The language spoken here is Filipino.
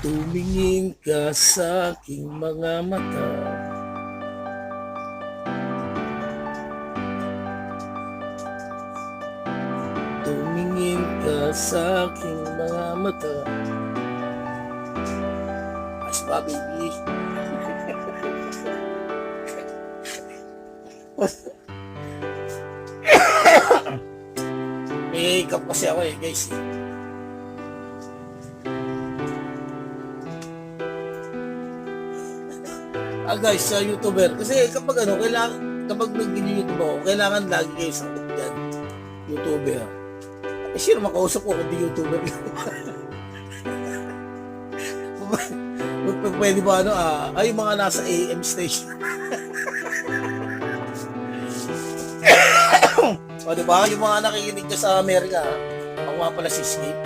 Tumingin ka sa aking mga mata. Tumingin ka sa aking mga mata. As ba, baby? May hiccup kasi ako guys. Guys, sa YouTuber. Kasi kapag kapag nag-YouTube ako, kailangan lagi kayo sagot yan. YouTuber. Sino makausap ko kundi YouTuber? Pwede ba yung mga nasa AM station? O diba, yung mga nakikinig ka sa Amerika, ako nga pala si Skip.